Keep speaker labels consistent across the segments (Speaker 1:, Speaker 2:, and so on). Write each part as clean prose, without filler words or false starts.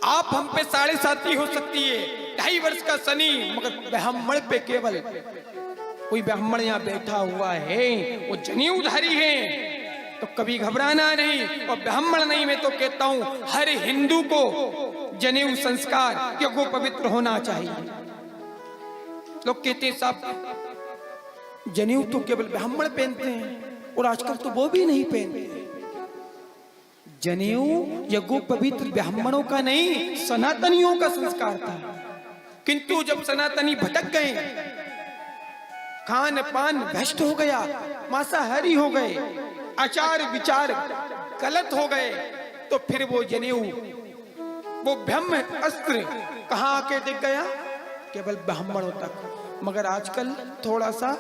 Speaker 1: आप हम पे 7.5 हो सकती है, 2.5 वर्ष का शनि, मगर ब्राह्मण पे केवल कोई ब्राह्मण यहाँ बैठा हुआ है, वो जनेऊधारी है, तो कभी घबराना नहीं। और ब्राह्मण नहीं, मैं तो कहता हूं हर हिंदू को जनेऊ संस्कार यज्ञो पवित्र होना चाहिए। लोग कहते साहब जनेऊ तो केवल ब्राह्मण पहनते हैं, और आजकल तो वो भी नहीं पहनते। जनेऊ यज्ञो पवित्र ब्राह्मणों का नहीं, सनातनियों का संस्कार था। किंतु जब सनातनी भटक गए, खान पान भ्रष्ट हो गया, मांसाहारी हो गए, आचार विचार गलत हो गए, तो फिर वो जनेऊ, वो ब्रह्म अस्त्र कहाँ आके टिक गया? केवल ब्राह्मणों तक। मगर आजकल थोड़ा सा,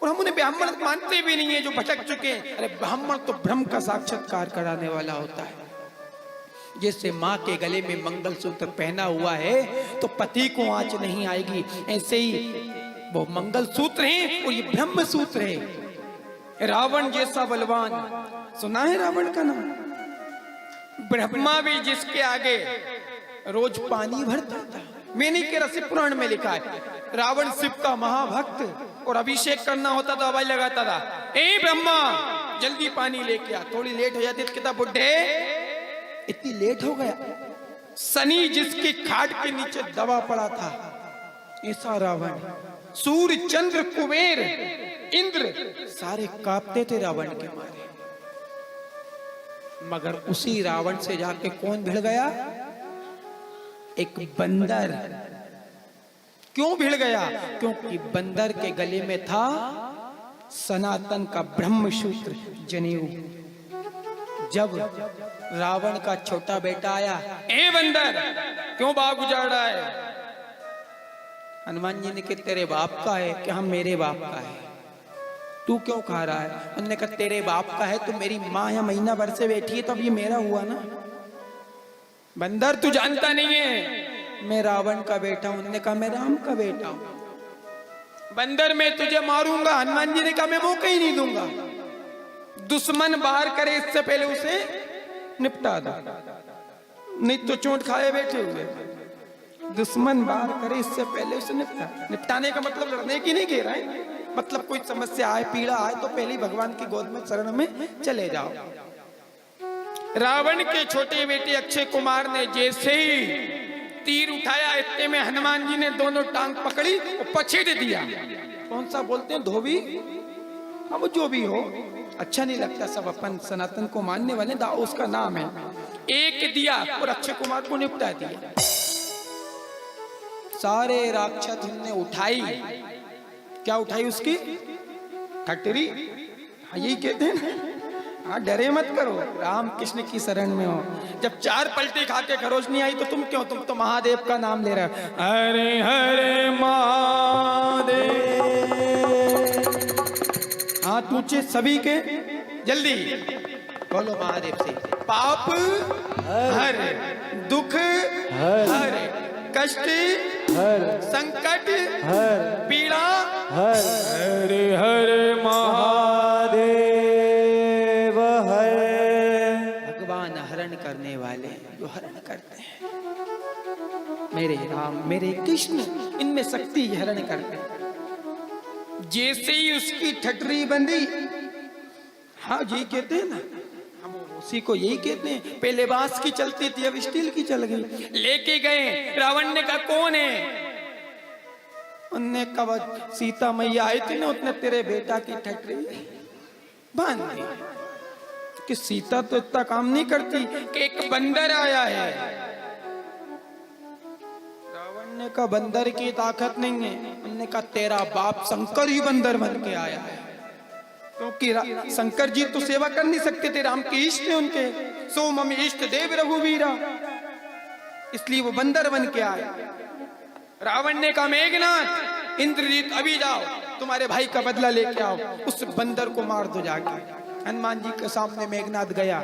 Speaker 1: और हम उन्हें ब्राह्मण मानते भी नहीं है जो भटक चुके हैं। अरे ब्राह्मण तो ब्रह्म का साक्षात्कार कराने वाला होता है। जैसे माँ के गले में मंगलसूत्र पहना हुआ है तो पति को आंच नहीं आएगी, ऐसे ही वो मंगलसूत्र है और ये ब्रह्म सूत्र है। रावण जैसा बलवान, सुना है रावण का नाम? ब्रह्मा भी जिसके आगे रोज पानी भरता था। मैंने के रसी पुराण में लिखा है, रावण शिव का महाभक्त, और अभिषेक करना होता तो आवाज लगाता था, ए ब्रह्मा जल्दी पानी लेके आ। थोड़ी लेट हो जाती तो कहता, बुड्ढे इतनी लेट हो गया। शनि जिसकी खाट के नीचे दबा पड़ा था, ऐसा रावण। सूर्य चंद्र कुबेर इंद्र सारे कांपते थे रावण के मारे। मगर उसी रावण से जाके कौन भिड़ गया? एक बंदर। क्यों भिड़ गया? क्योंकि बंदर के गले में था सनातन का ब्रह्म सूत्र जनेऊ। जब रावण का छोटा बेटा आया, ए बंदर क्यों बाग उजाड़ रहा है? हनुमान जी ने कहा तेरे बाप का है। कि हम मेरे बाप का है। तू क्यों खा रहा है? उन्होंने कहा तेरे बाप का है तो मेरी माँ यहाँ महीना भर से बैठी है, तो अब ये मेरा हुआ ना। बंदर तू जानता नहीं है मैं रावण का बेटा हूं। उन्होंने कहा मैं राम का बेटा हूं। बंदर मैं तुझे मारूंगा। हनुमान जी ने कहा मैं मौका ही नहीं दूंगा। दुश्मन बाहर करे इससे पहले उसे निपटा दो, नहीं तो चोट खाए बैठे हुए। दुश्मन बाहर करे इससे पहले उसे निपटाने का मतलब लड़ने की नहीं कह रहा है, मतलब कोई समस्या आए, पीड़ा आए तो पहले ही भगवान की गोद में शरण में चले जाओ। रावण के छोटे बेटे अक्षय कुमार ने जैसे ही तीर उठाया, इतने में हनुमान जी ने दोनों टांग पकड़ी और पछेड़ दिया। कौन सा बोलते हैं? धोबी। अब जो भी हो, अच्छा नहीं लगता। सब अपन सनातन को मानने वाले, दाऊ उसका नाम है। एक दिया और अक्षय कुमार को निपटा दिया। सारे राक्षस उनने उठाई। क्या उठाई? उसकी ठटरी। यही कहते हैं। हाँ, डरे मत करो, राम कृष्ण की शरण में हो। जब 4 पलटी खा के खरोच नहीं आई तो तुम क्यों? तुम तो महादेव का नाम ले रहे हो। हरे हरे महादेव। हाथ ऊंचे सभी के, जल्दी बोलो महादेव से। पाप हर, दुख हर, कष्ट हर, संकट हर, पीड़ा हर। हरे हरे महादेव हर। भगवान हरण करने वाले जो हरण करते हैं, मेरे राम मेरे कृष्ण, इनमें शक्ति हरण करते हैं। जैसे ही उसकी ठटरी बंदी, हाँ जी कहते हैं ना, हम उसी को यही कहते हैं। पहले बांस की चलती थी, अब स्टील की चल गई। लेके गए, रावण ने कहा कौन है? उनने कहा सीता मैया आई थी ना, उसने तेरे बेटा की ठटरी बांध दी। कि सीता तो इतना काम नहीं करती कि एक बंदर आया है। रावण ने कहा बंदर की ताकत नहीं है। उन्होंने कहा तेरा बाप शंकर ही बंदर बन के आया है, क्योंकि शंकर जी तो सेवा कर नहीं सकते थे, राम के इष्ट है उनके। सो मम इष्ट देव रघुवीरा, इसलिए वो बंदर बन के आए। रावण ने कहा मेघनाथ, इंद्रजीत अभी जाओ, तुम्हारे भाई का बदला लेके आओ, उस बंदर को मार दो जाके। हनुमान जी के सामने मेघनाथ गया।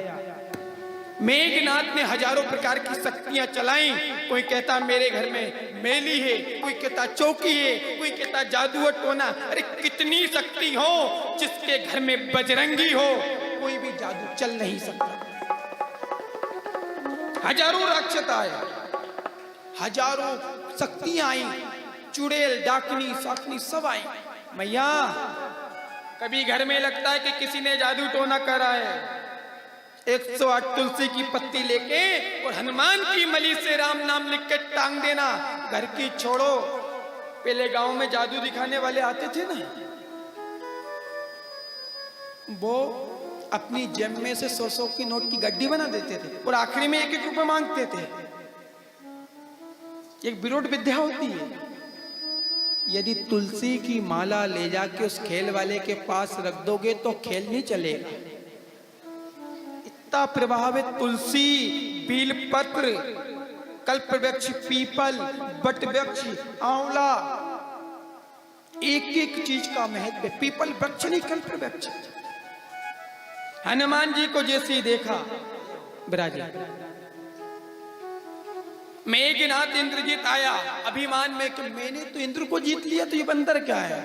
Speaker 1: मेघनाथ ने हजारों प्रकार की शक्तियां चलाई। कोई कहता मेरे घर में मेली है, कोई कहता चौकी है, कोई कहता जादू और टोना। अरे कितनी शक्ति हो, जिसके घर में बजरंगी हो कोई भी जादू चल नहीं सकता। हजारों राक्षस आए, हजारों शक्तियां आई, चुड़ैल, डाकनी, साकनी सब आई। मैया, कभी घर में लगता है कि किसी ने जादू टोना करा है, 108 तुलसी की पत्ती लेके और हनुमान की मली से राम नाम लिख के टांग देना। घर की छोड़ो, पहले गांव में जादू दिखाने वाले आते थे ना, वो अपनी जेब में से 100 की नोट की गड्डी बना देते थे और आखिरी में 1-1 रुपए मांगते थे। एक विरोध विद्या होती है। यदि तुलसी की माला ले जाके उस खेल वाले के पास रख दोगे तो खेल नहीं चलेगा। इतना प्रभावित तुलसी, बीलपत्र, कल्प वृक्ष, पीपल, बट वृक्ष, आंवला, एक एक चीज का महत्व है। पीपल वृक्ष नहीं, कल्प वृक्ष। हनुमान जी को जैसे ही देखा, विराजे मेघनाथ इंद्रजीत आया अभिमान में कि मैंने तो इंद्र को जीत लिया, तो ये बंदर क्या है।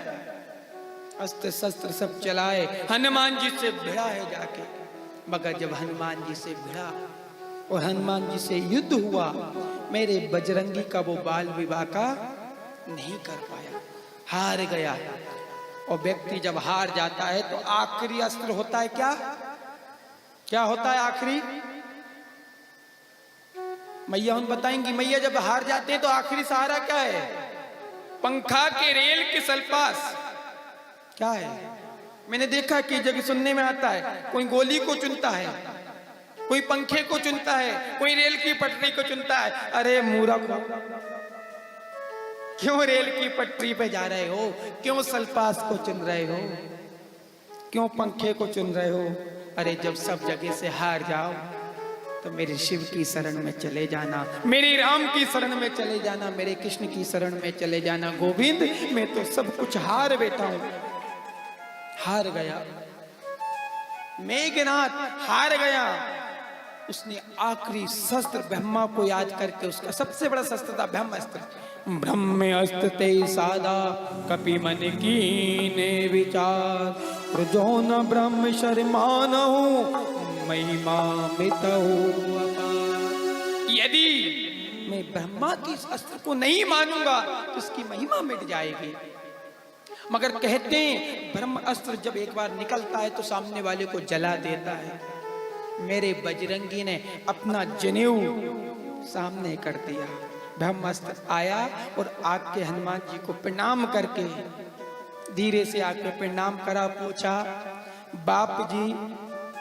Speaker 1: अस्त्र शस्त्र सब चलाए, हनुमान जी से भिड़ा है जाके। मगर जब हनुमान जी से भिड़ा और हनुमान जी से युद्ध हुआ, मेरे बजरंगी का वो बाल विवाह का नहीं कर पाया, हार गया। और व्यक्ति जब हार जाता है तो आखिरी अस्त्र होता है क्या? क्या होता है आखिरी? मैया हम बताएंगी। मैया जब हार जाते हैं तो आखिरी सहारा क्या है? पंखा के रेल के सल्पास क्या है? मैंने देखा कि जब सुनने में आता है, कोई गोली को चुनता है, कोई पंखे को चुनता है, कोई रेल की पटरी को चुनता है। अरे मूर्ख, क्यों रेल की पटरी पे जा रहे हो? क्यों सल्पास को चुन रहे हो? क्यों पंखे को चुन रहे हो? अरे जब सब जगह से हार जाओ तो मेरे शिव की शरण में चले जाना, मेरे राम की शरण में चले जाना, मेरे कृष्ण की शरण में चले जाना। गोविंद, मैं तो सब कुछ हार बैठा हूं। हार गया मेघनाथ, हार गया। उसने आखिरी शस्त्र ब्रह्मा को याद करके, उसका सबसे बड़ा शस्त्र था ब्रह्मास्त्र। ब्रह्म अस्त्र ते सादा, कपि मन कीने विचार, जो न ब्रह्म शर्मानहु, महिमा मितहु अपार। यदि मैं ब्रह्मा की इस अस्त्र को नहीं मानूंगा तो इसकी महिमा मिट जाएगी। मगर कहते हैं ब्रह्म अस्त्र जब एक बार निकलता है तो सामने वाले को जला देता है। मेरे बजरंगी ने अपना जनेऊ सामने कर दिया। ब्रह्मास्त्र आया और आके हनुमान जी को प्रणाम करके धीरे से आके प्रणाम करा, पूछा, बाप जी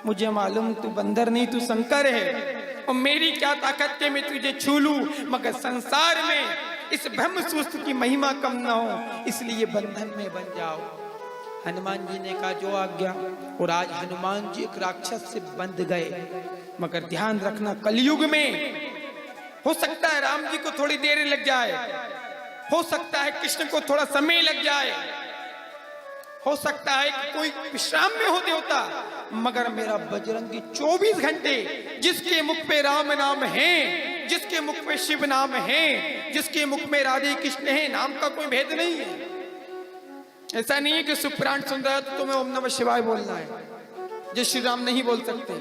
Speaker 1: मुझे मालूम तू बंदर नहीं, तू शंकर है, और मेरी क्या ताकत है मैं तुझे छू लूं, मगर संसार में इस ब्रह्म सूत्र की महिमा कम ना हो, इसलिए बंधन में बन जाओ। हनुमान जी ने कहा जो आज्ञा। और आज हनुमान जी एक राक्षस से बंध गए। मगर ध्यान रखना, कलयुग में हो सकता है राम जी को थोड़ी देर लग जाए, हो सकता है कृष्ण को थोड़ा समय लग जाए, हो सकता है कि कोई विश्राम में हो देवता, मगर मेरा बजरंगी 24 घंटे, जिसके मुख पे राम नाम है, जिसके मुख पे शिव नाम है, जिसके मुख में राधे कृष्ण है, नाम का कोई भेद नहीं है। ऐसा नहीं है कि सुप्राण सुन रहा है तो तुम्हें ओम नमः शिवाय बोलना है, जय श्री राम नहीं बोल सकते,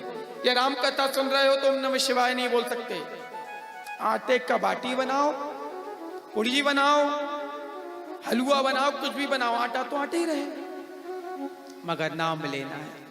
Speaker 1: या राम कथा सुन रहे हो तो ओम नमः शिवाय नहीं बोल सकते। आटे का बाटी बनाओ, पुड़ी बनाओ, हलवा बनाओ, कुछ भी बनाओ, आटा तो आटे ही रहे, मगर नाम लेना है।